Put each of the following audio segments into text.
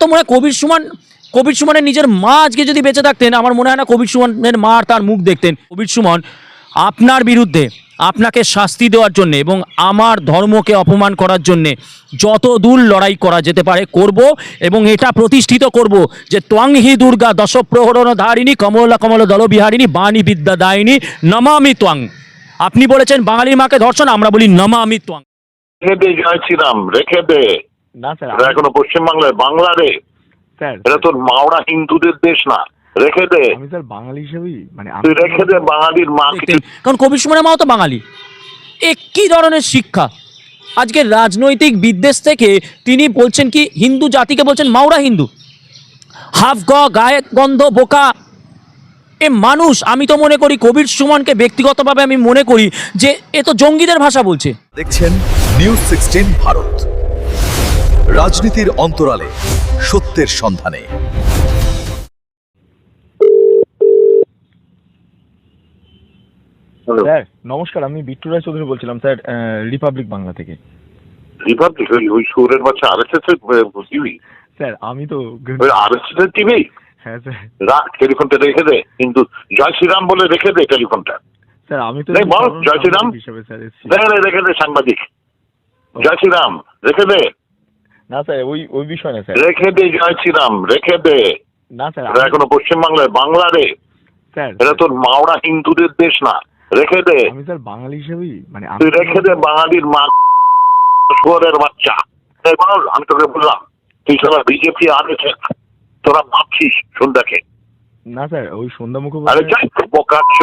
তো মনে হয় কবির সুমনের নিজের মা আজকে যদি বেঁচে থাকতেন, আমার মনে হয় না কবির সুমনের মা আর তার মুখ দেখতেন। কবির সুমন, আপনার বিরুদ্ধে আপনাকে শাস্তি দেওয়ার জন্যে এবং আমার ধর্মকে অপমান করার জন্যে যত দূর লড়াই করা যেতে পারে করব, এবং এটা প্রতিষ্ঠিত করব যে ত্বং হি দুর্গা দশপ্রহরণ ধারিণী কমলা কমল দল বিহারিণী বাণী বিদ্যা দায়িনী নমামি ত্বং। আপনি বলেছেন বাঙালির মাকে ধর্ষণ, আমরা বলি নমামি ত্বং। রেখে দে জয় শ্রীরাম, রেখে দে। না স্যার, এটা এখনো পশ্চিমবাংলায় বাংলা রে, স্যার এটা তোর মাওড়া হিন্দুদের দেশ না। রেখে দে, আমি স্যার বাঙালি হিসেবেই মানে তুই রেখে দে বাঙালির মাকে। কারণ কবির সুমনের মাও তো বাঙালি। একই ধরনের শিক্ষা আজকে রাজনৈতিক বিদ্বেষ থেকে তিনি বলছেন কি হিন্দু জাতিকে বলছেন মাওরা হিন্দু, হাফ গায়ে গন্ধ বোকা। এ মানুষ, আমি তো মনে করি কবির সুমনকে ব্যক্তিগতভাবে আমি মনে করি যে এ তো জঙ্গিদের ভাষা বলছে। দেখছেন নিউজ 16 ভারত, রাজনীতির অন্তরালে সত্যের সন্ধানে। স্যার নমস্কার, আমি বিট্টু রায় চৌধুরী বলছিলাম স্যার, রিপাবলিক বাংলা থেকে। রিপাবলিক ওই সুরের বাচ্চা আরএসএস এর টিভি, স্যার আমি তো ওই আরএসএস এর টিভি। হ্যাঁ স্যার। রাখ টেলিফোনটা, রেখে দে, কিন্তু জয় শ্রীরাম বলে রেখে দে টেলিফোনটা। স্যার আমি তো এই বল, জয় শ্রীরাম হিসাবে স্যার এসেছি। রেখে দে সাংবাদিক। জয় শ্রীরাম রেখে দে। না স্যার ওই বিষয় না স্যার। রেখে দে জয় শ্রীরাম, রেখে দে। না স্যার এটা এখনো পশ্চিমবাংলায় বাংলা রে, স্যার এটা তোর মাওড়া হিন্দুদের দেশ না। রেখে দে, আমি স্যার বাঙালি হিসেবেই মানে তুই রেখে দে বাঙালির মা শুয়োরের বাচ্চা। এই বল, আমি তোকে বললাম তুই সারা বিজেপি আরএসএস তোরা ভাবছিস সন্ধ্যাকে। না স্যার ওই সন্ধ্যা আরে মুখোপাধ্যায়। যাই প্রকাশ্য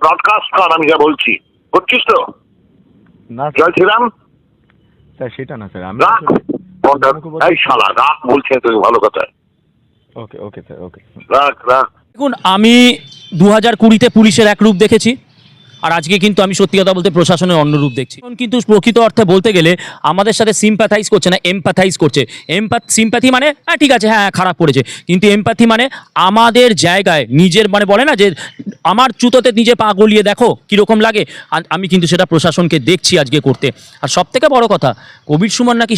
ব্রডকাস্ট কর, আমি যা বলছি করছিস তো। না জয় শ্রীরাম স্যার সেটা না স্যার, আমি রাখ ফোনটা। এই শালা রাখ বলছে তুই, ভালো কথা। ওকে ওকে স্যার ওকে। রাখ রাখ। দেখুন, আমি 2020-তে পুলিশের এক রূপ দেখেছি, আর আজকে কিন্তু আমি সত্যি কথা বলতে প্রশাসনের অন্য রূপ দেখছি। এখন কিন্তু প্রকৃত অর্থে বলতে গেলে আমাদের সাথে সিম্প্যাথাইজ করছে না, এমপ্যাথাইজ করছে। সিম্প্যাথি মানে হ্যাঁ ঠিক আছে, হ্যাঁ খারাপ করেছে, কিন্তু এমপ্যাথি মানে আমাদের জায়গায় নিজের মানে বলে না যে আমার জুতোতে নিজে পা গলিয়ে দেখো কীরকম লাগে। আমি কিন্তু সেটা প্রশাসনকে দেখছি আজকে করতে। আর সবথেকে বড় কথা, কবির সুমন নাকি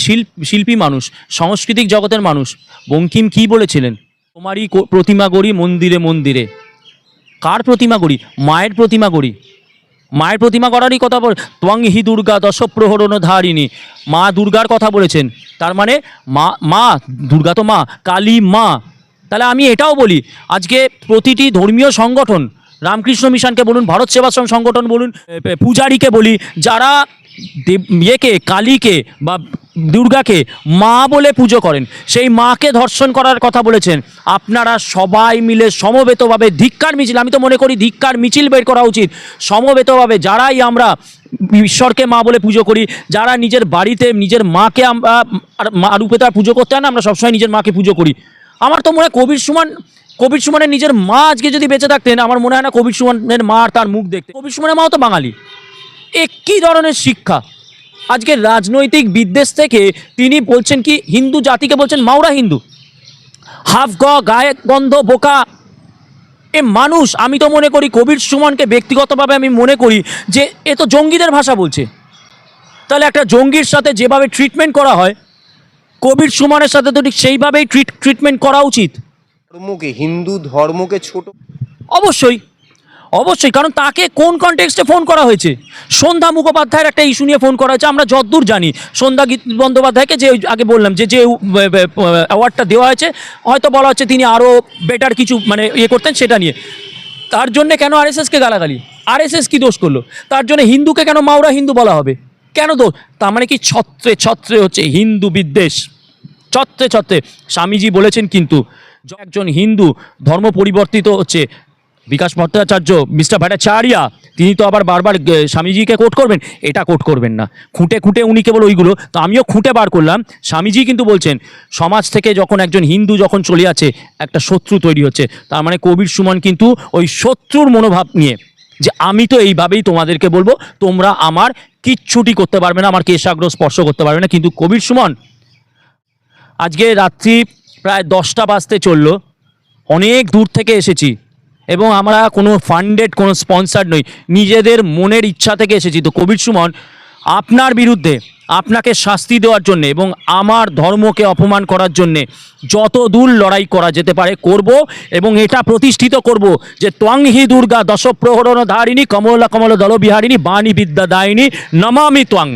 শিল্পী মানুষ, সাংস্কৃতিক জগতের মানুষ। বঙ্কিম কী বলেছিলেন, তোমারই প্রতিমা গড়ি মন্দিরে মন্দিরে। কার প্রতিমা গড়ি? মায়ের প্রতিমা গড়ি। মায়ের প্রতিমা করারই কথা বল। ত্বং হি দুর্গা দশপ্রহরণ ধারিণী, মা দুর্গার কথা বলেছেন। তার মানে মা দুর্গা তো মা, কালী মা। তাহলে আমি এটাও বলি, আজকে প্রতিটি ধর্মীয় সংগঠন, রামকৃষ্ণ মিশনকে বলুন, ভারত সেবাশ্রম সংগঠন বলুন, পূজারীকে বলি, যারা ইয়েকে কালীকে বা দুর্গাকে মা বলে পুজো করেন, সেই মাকে ধর্ষণ করার কথা বলেছেন। আপনারা সবাই মিলে সমবেতভাবে ধিক্কার মিছিল, আমি তো মনে করি ধিক্কার মিছিল বের করা উচিত সমবেতভাবে। যারাই আমরা ঈশ্বরকে মা বলে পুজো করি, যারা নিজের বাড়িতে নিজের মাকে আমরা মা রূপে তার পুজো করতে হয় না, আমরা সবসময় নিজের মাকে পুজো করি। আমার তো মনে হয় কবির সুমনের নিজের মা আজকে যদি বেঁচে থাকতেন, আমার মনে হয় না কবির সুমনের মা আর তার মুখ দেখতে। কবির সুমনের মাও তো বাঙালি। একই ধরনের শিক্ষা আজকে রাজনৈতিক বিদ্বেষ থেকে তিনি বলছেন কি হিন্দু জাতিকে বলছেন মাওরা হিন্দু, হাফ গায়ে গন্ধ বোকা। এ মানুষ, আমি তো মনে করি কবির সুমনকে ব্যক্তিগতভাবে আমি মনে করি যে এ তো জঙ্গিদের ভাষা বলছে। তাহলে একটা জঙ্গির সাথে যেভাবে ট্রিটমেন্ট করা হয়, কবির সুমনের সাথে তো ঠিক সেইভাবেই ট্রিটমেন্ট করা উচিত। ধর্মকে, হিন্দু ধর্মকে ছোট অবশ্যই অবশ্যই, কারণ তাকে কোন কনটেক্সটে ফোন করা হয়েছে? সন্ধ্যা মুখোপাধ্যায়ের একটা ইস্যু নিয়ে ফোন করা হয়েছে। আমরা যতদূর জানি, সন্ধ্যা বন্দ্যোপাধ্যায়কে যে আগে বললাম যে অ্যাওয়ার্ডটা দেওয়া হয়েছে, হয়তো বলা হচ্ছে তিনি আরও বেটার কিছু মানে ইয়ে করতেন সেটা নিয়ে। তার জন্যে কেন আরএসএসকে গালাগালি? আরএসএস কি দোষ করলো? তার জন্য হিন্দুকে কেন মাওরা হিন্দু বলা হবে? কেন দোষ? তার মানে কি ছত্রে ছত্রে হচ্ছে হিন্দু বিদ্বেষ, ছত্রে ছত্রে। স্বামীজি বলেছেন কিন্তু একজন হিন্দু ধর্ম পরিবর্তিত হচ্ছে। বিকাশ ভট্টাচার্য, মিস্টার ভট্টাচার্য, তিনি তো আবার বারবার স্বামীজিকে কোট করবেন, এটা কোট করবেন না। খুঁটে খুঁটে উনি কেবল ওইগুলো, তো আমিও খুঁটে বার করলাম। স্বামীজি কিন্তু বলছেন সমাজ থেকে যখন একজন হিন্দু যখন চলে যাচ্ছে, একটা শত্রু তৈরি হচ্ছে। তার মানে কবির সুমন কিন্তু ওই শত্রুর মনোভাব নিয়ে যে আমি তো এইভাবেই তোমাদেরকে বলবো, তোমরা আমার কিচ্ছুটি করতে পারবে না, আমার কেশাগ্র স্পর্শ করতে পারবে না। কিন্তু কবির সুমন, আজকে রাত্রি প্রায় 10টা বাজতে চললো, অনেক দূর থেকে এসেছি এবং আমরা কোনো ফান্ডেড কোনো স্পন্সার নই, নিজেদের মনের ইচ্ছা থেকে এসেছি। তো কবির সুমন, আপনার বিরুদ্ধে আপনাকে শাস্তি দেওয়ার জন্য এবং আমার ধর্মকে অপমান করার জন্যে যত দূর লড়াই করা যেতে পারে করব, এবং এটা প্রতিষ্ঠিত করব যে ত্বং হি দুর্গা দশপ্রহরণ ধারিণী কমলা কমল দল বিহারিণী বাণী বিদ্যা দায়িনী নমামি ত্বং।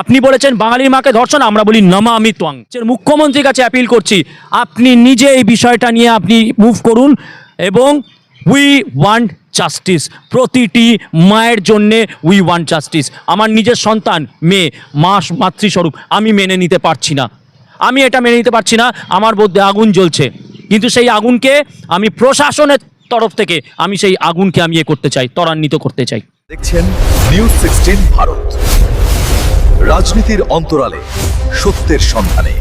আপনি বলেছেন বাঙালির মাকে ধর্ষণ, আমরা বলি নমামি ত্বং। মুখ্যমন্ত্রীর কাছে অ্যাপিল করছি, আপনি নিজে এই বিষয়টা নিয়ে আপনি মুভ করুন, এবং উই ওয়ান্ট জাস্টিস। প্রতিটি মায়ের জন্যে উই ওয়ান্ট জাস্টিস। আমার নিজের সন্তান মেয়ে, মাতৃস্বরূপ, আমি মেনে নিতে পারছি না, আমি এটা মেনে নিতে পারছি না। আমার মধ্যে আগুন জ্বলছে, কিন্তু সেই আগুনকে আমি প্রশাসনের তরফ থেকে আমি সেই আগুনকে আমি করতে চাই, ত্বরান্বিত করতে চাই। দেখছেন নিউজ 16 ভারত, রাজনীতির অন্তরালে সত্যের সন্ধানে।